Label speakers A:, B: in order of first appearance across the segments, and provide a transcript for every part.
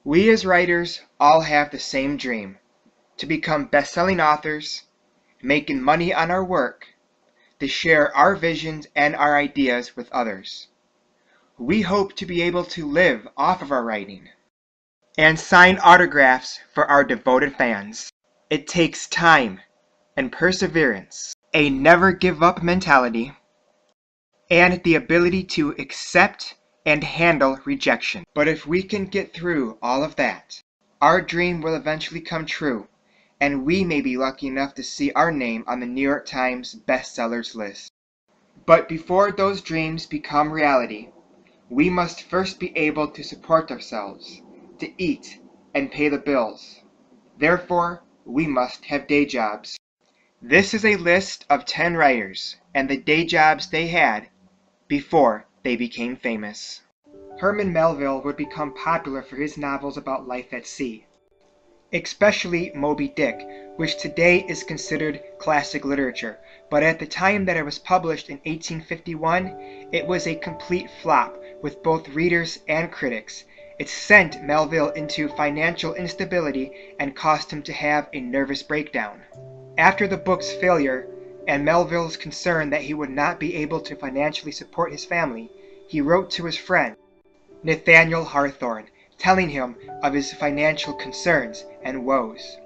A: We as writers all have the same dream: to become best-selling authors, making money on our work, to share our visions and our ideas with others. We hope to be able to live off of our writing and sign autographs for our devoted fans. It takes time and perseverance, a never-give-up mentality, and the ability to accept and handle rejection. But if we can get through all of that, our dream will eventually come true, and we may be lucky enough to see our name on the New York Times bestsellers list. But before those dreams become reality, we must first be able to support ourselves, to eat and pay the bills. Therefore, we must have day jobs. This is a list of 10 writers and the day jobs they had before they became famous. Herman Melville would become popular for his novels about life at sea, especially Moby Dick, which today is considered classic literature, but at the time that it was published in 1851, it was a complete flop with both readers and critics. It sent Melville into financial instability and caused him to have a nervous breakdown. After the book's failure, and Melville's concern that he would not be able to financially support his family, he wrote to his friend, Nathaniel Hawthorne, telling him of his financial concerns and woes,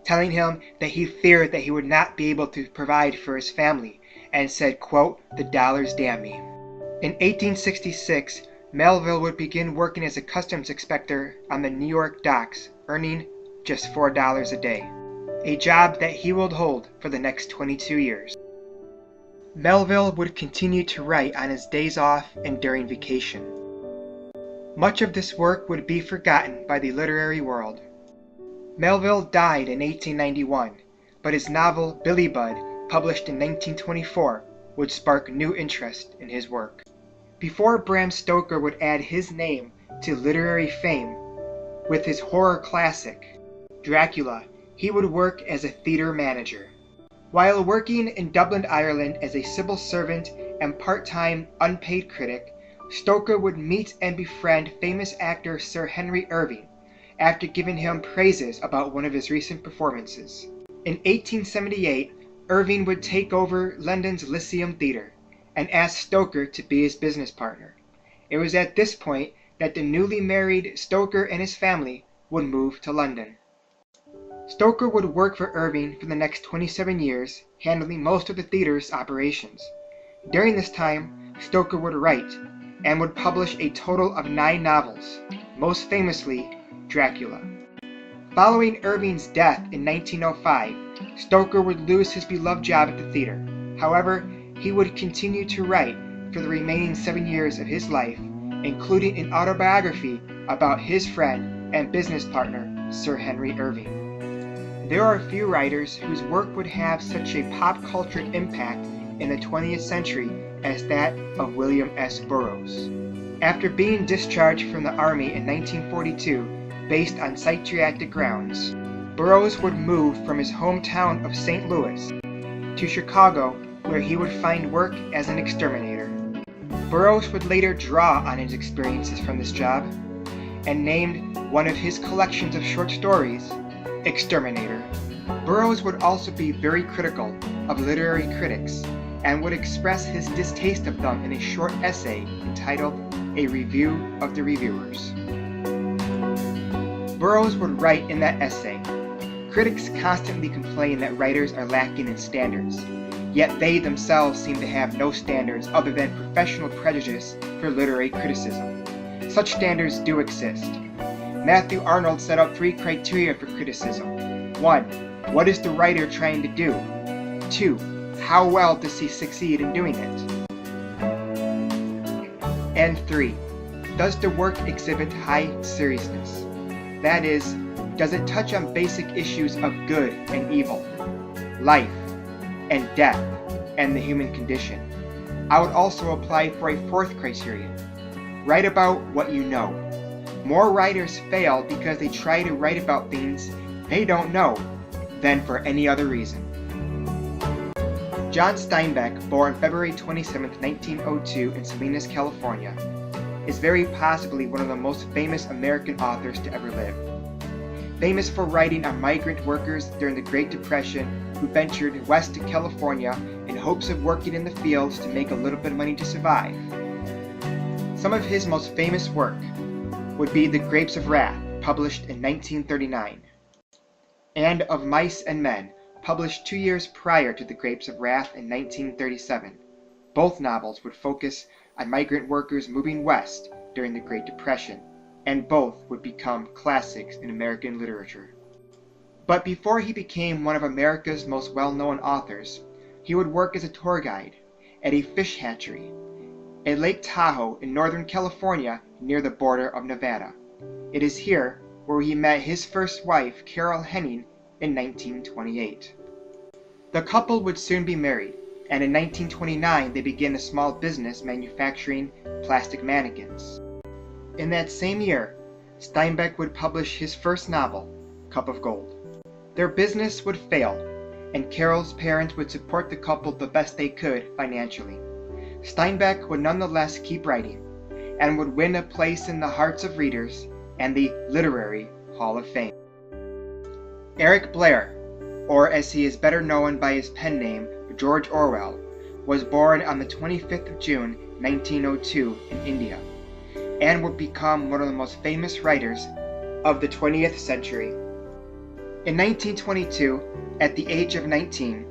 A: telling him that he feared that he would not be able to provide for his family, and said, quote, "The dollars damn me." In 1866, Melville would begin working as a customs inspector on the New York docks, earning just $4 a day, a job that he would hold for the next 22 years. Melville would continue to write on his days off and during vacation. Much of this work would be forgotten by the literary world. Melville died in 1891, but his novel Billy Budd, published in 1924, would spark new interest in his work. Before Bram Stoker would add his name to literary fame with his horror classic, Dracula, he would work as a theater manager. While working in Dublin, Ireland as a civil servant and part-time unpaid critic, Stoker would meet and befriend famous actor Sir Henry Irving after giving him praises about one of his recent performances. In 1878, Irving would take over London's Lyceum Theatre and ask Stoker to be his business partner. It was at this point that the newly married Stoker and his family would move to London. Stoker would work for Irving for the next 27 years, handling most of the theater's operations. During this time, Stoker would write and would publish a total of 9 novels, most famously Dracula. Following Irving's death in 1905, Stoker would lose his beloved job at the theater. However, he would continue to write for the remaining 7 years of his life, including an autobiography about his friend and business partner, Sir Henry Irving. There are few writers whose work would have such a pop culture impact in the 20th century as that of William S. Burroughs. After being discharged from the Army in 1942, based on psychiatric grounds, Burroughs would move from his hometown of St. Louis to Chicago, where he would find work as an exterminator. Burroughs would later draw on his experiences from this job, and named one of his collections of short stories Exterminator. Burroughs would also be very critical of literary critics, and would express his distaste of them in a short essay entitled A Review of the Reviewers. Burroughs would write in that essay, "Critics constantly complain that writers are lacking in standards, yet they themselves seem to have no standards other than professional prejudice for literary criticism. Such standards do exist. Matthew Arnold set out 3 criteria for criticism. 1. What is the writer trying to do? 2. How well does he succeed in doing it? And 3. Does the work exhibit high seriousness? That is, does it touch on basic issues of good and evil, life and death, and the human condition? I would also apply for a 4th criterion. Write about what you know. More writers fail because they try to write about things they don't know than for any other reason." John Steinbeck, born February 27, 1902 in Salinas, California, is very possibly one of the most famous American authors to ever live. Famous for writing on migrant workers during the Great Depression who ventured west to California in hopes of working in the fields to make a little bit of money to survive. Some of his most famous work would be The Grapes of Wrath, published in 1939, and Of Mice and Men, published 2 years prior to The Grapes of Wrath in 1937. Both novels would focus on migrant workers moving west during the Great Depression, and both would become classics in American literature. But before he became one of America's most well-known authors, he would work as a tour guide at a fish hatchery at Lake Tahoe in Northern California near the border of Nevada. It is here where he met his first wife, Carol Henning, in 1928. The couple would soon be married, and in 1929 they began a small business manufacturing plastic mannequins. In that same year, Steinbeck would publish his first novel, Cup of Gold. Their business would fail, and Carol's parents would support the couple the best they could financially. Steinbeck would nonetheless keep writing, and would win a place in the hearts of readers and the Literary Hall of Fame. Eric Blair, or as he is better known by his pen name, George Orwell, was born on the 25th of June, 1902 in India, and would become one of the most famous writers of the 20th century. In 1922, at the age of 19,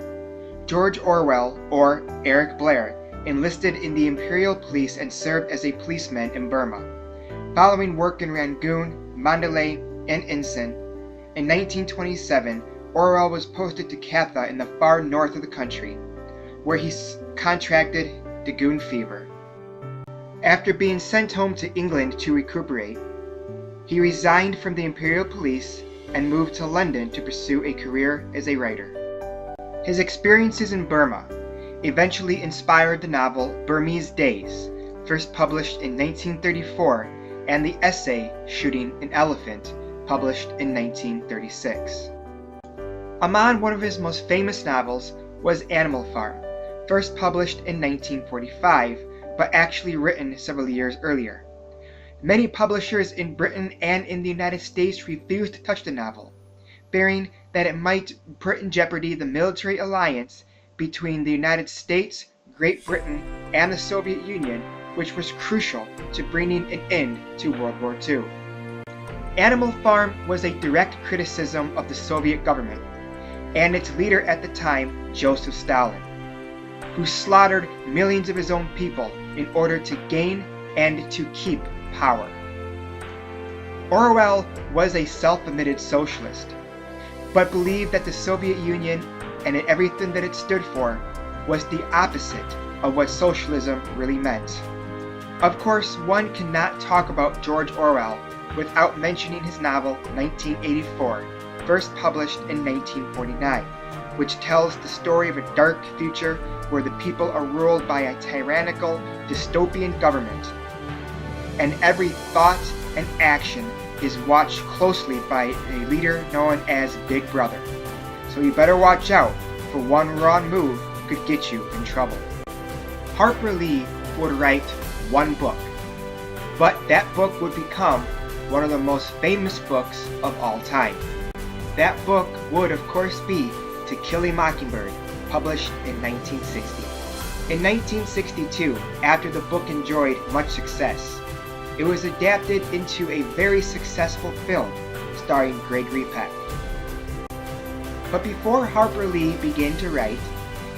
A: George Orwell, or Eric Blair, enlisted in the Imperial Police and served as a policeman in Burma. Following work in Rangoon, Mandalay, and Insan, in 1927, Orwell was posted to Katha in the far north of the country, where he contracted Dagoon fever. After being sent home to England to recuperate, he resigned from the Imperial Police and moved to London to pursue a career as a writer. His experiences in Burma eventually inspired the novel Burmese Days, first published in 1934, and the essay Shooting an Elephant, published in 1936. Among one of his most famous novels was Animal Farm, first published in 1945, but actually written several years earlier. Many publishers in Britain and in the United States refused to touch the novel, fearing that it might put in jeopardy the military alliance between the United States, Great Britain, and the Soviet Union, which was crucial to bringing an end to World War II. Animal Farm was a direct criticism of the Soviet government and its leader at the time, Joseph Stalin, who slaughtered millions of his own people in order to gain and to keep power. Orwell was a self-admitted socialist, but believed that the Soviet Union and everything that it stood for was the opposite of what socialism really meant. Of course, one cannot talk about George Orwell without mentioning his novel 1984, first published in 1949, which tells the story of a dark future where the people are ruled by a tyrannical, dystopian government, and every thought and action is watched closely by a leader known as Big Brother. So you better watch out, for one wrong move could get you in trouble. Harper Lee would write one book, but that book would become one of the most famous books of all time. That book would, of course, be To Kill a Mockingbird, published in 1960. In 1962, after the book enjoyed much success, it was adapted into a very successful film starring Gregory Peck. But before Harper Lee began to write,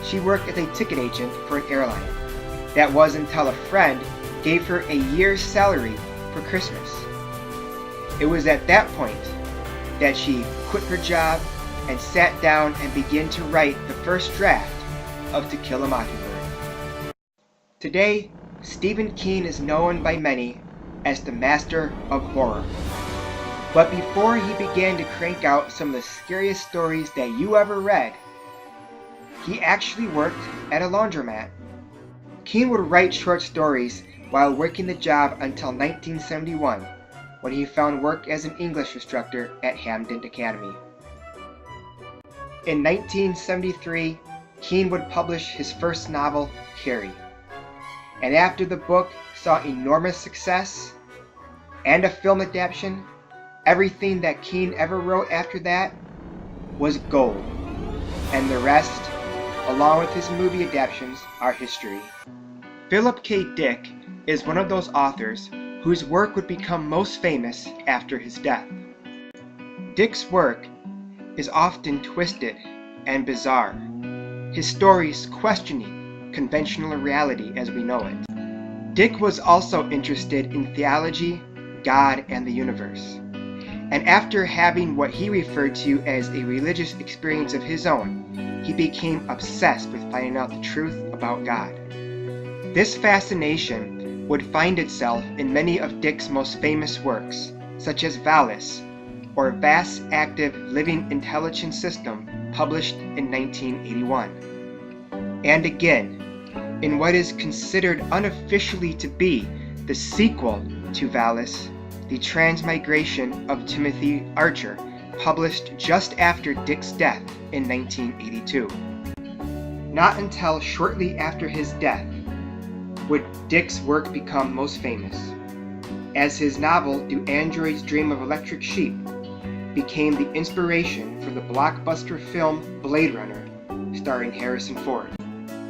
A: she worked as a ticket agent for an airline. That was until a friend gave her a year's salary for Christmas. It was at that point that she quit her job and sat down and began to write the first draft of To Kill a Mockingbird. Today, Stephen King is known by many as the master of horror. But before he began to crank out some of the scariest stories that you ever read, he actually worked at a laundromat. King would write short stories while working the job until 1971, when he found work as an English instructor at Hampden Academy. In 1973, King would publish his first novel, Carrie. And after the book saw enormous success and a film adaptation, everything that King ever wrote after that was gold. And the rest, along with his movie adaptations, are history. Philip K. Dick is one of those authors whose work would become most famous after his death. Dick's work is often twisted and bizarre, his stories questioning conventional reality as we know it. Dick was also interested in theology, God, and the universe. And after having what he referred to as a religious experience of his own, he became obsessed with finding out the truth about God. This fascination would find itself in many of Dick's most famous works, such as Valis, or Vast Active Living Intelligence System, published in 1981. And again, in what is considered unofficially to be the sequel to Valis, The Transmigration of Timothy Archer, published just after Dick's death in 1982. Not until shortly after his death would Dick's work become most famous, as his novel Do Androids Dream of Electric Sheep became the inspiration for the blockbuster film Blade Runner, starring Harrison Ford.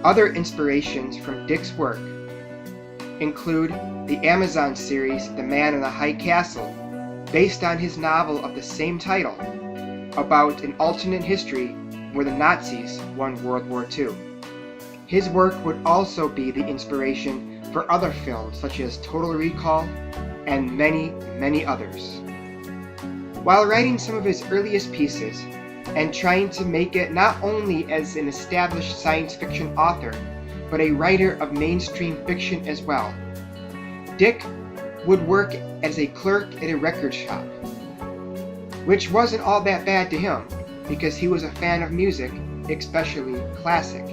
A: Other inspirations from Dick's work include the Amazon series The Man in the High Castle, based on his novel of the same title, about an alternate history where the Nazis won World War II. His work would also be the inspiration for other films such as Total Recall and many, many others. While writing some of his earliest pieces and trying to make it not only as an established science fiction author, but a writer of mainstream fiction as well, Dick would work as a clerk at a record shop, which wasn't all that bad to him because he was a fan of music, especially classic.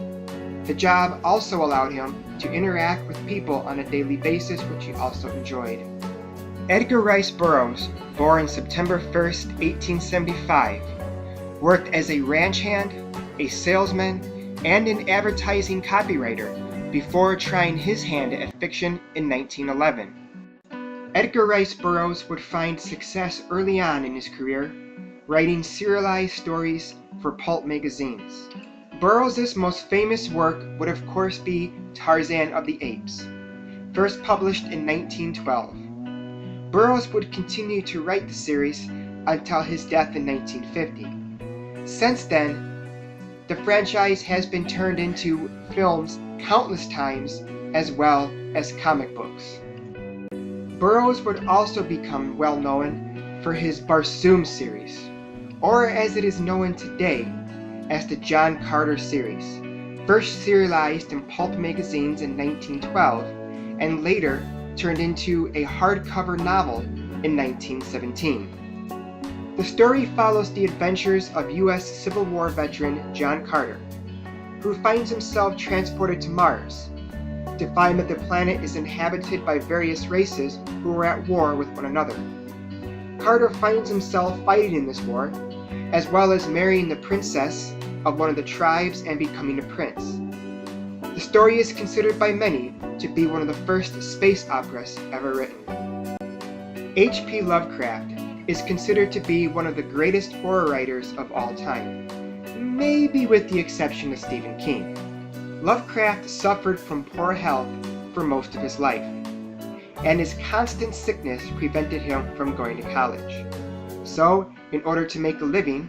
A: The job also allowed him to interact with people on a daily basis, which he also enjoyed. Edgar Rice Burroughs, born September 1st, 1875, worked as a ranch hand, a salesman, and an advertising copywriter before trying his hand at fiction in 1911. Edgar Rice Burroughs would find success early on in his career, writing serialized stories for pulp magazines. Burroughs' most famous work would of course be Tarzan of the Apes, first published in 1912. Burroughs would continue to write the series until his death in 1950. Since then, the franchise has been turned into films countless times, as well as comic books. Burroughs would also become well known for his Barsoom series, or as it is known today as the John Carter series, first serialized in pulp magazines in 1912 and later turned into a hardcover novel in 1917. The story follows the adventures of U.S. Civil War veteran John Carter, who finds himself transported to Mars to find that the planet is inhabited by various races who are at war with one another. Carter finds himself fighting in this war, as well as marrying the princess of one of the tribes and becoming a prince. The story is considered by many to be one of the first space operas ever written. H.P. Lovecraft is considered to be one of the greatest horror writers of all time, maybe with the exception of Stephen King. Lovecraft suffered from poor health for most of his life, and his constant sickness prevented him from going to college. So, in order to make a living,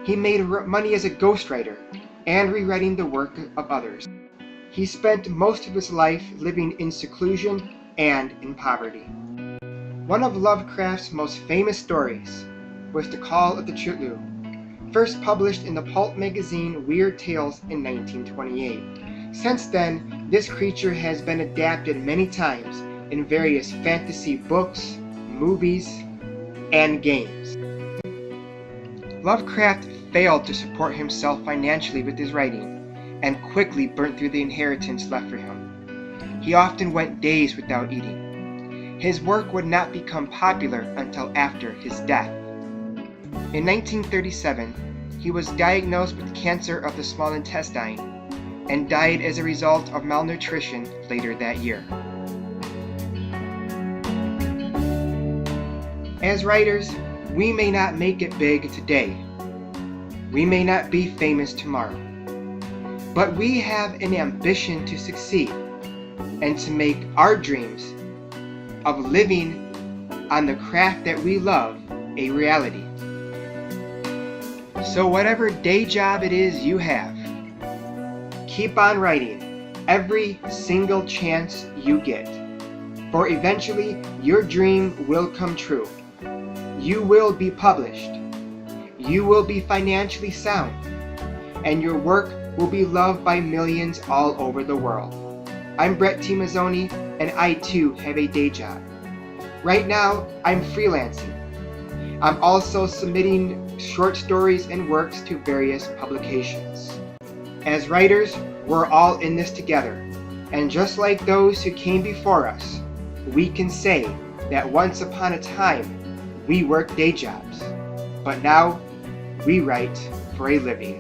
A: he made money as a ghostwriter and rewriting the work of others. He spent most of his life living in seclusion and in poverty. One of Lovecraft's most famous stories was The Call of the Cthulhu, first published in the pulp magazine Weird Tales in 1928. Since then, this creature has been adapted many times in various fantasy books, movies, and games. Lovecraft failed to support himself financially with his writing, and quickly burnt through the inheritance left for him. He often went days without eating. His work would not become popular until after his death. In 1937, he was diagnosed with cancer of the small intestine and died as a result of malnutrition later that year. As writers, we may not make it big today. We may not be famous tomorrow. But we have an ambition to succeed and to make our dreams of living on the craft that we love a reality. So whatever day job it is you have, keep on writing every single chance you get, for eventually your dream will come true. You will be published. You will be financially sound, and your work will be loved by millions all over the world. I'm Brett T. Mazzoni, and I too have a day job. Right now, I'm freelancing. I'm also submitting short stories and works to various publications. As writers, we're all in this together, and just like those who came before us, we can say that once upon a time, we worked day jobs, but now we write for a living.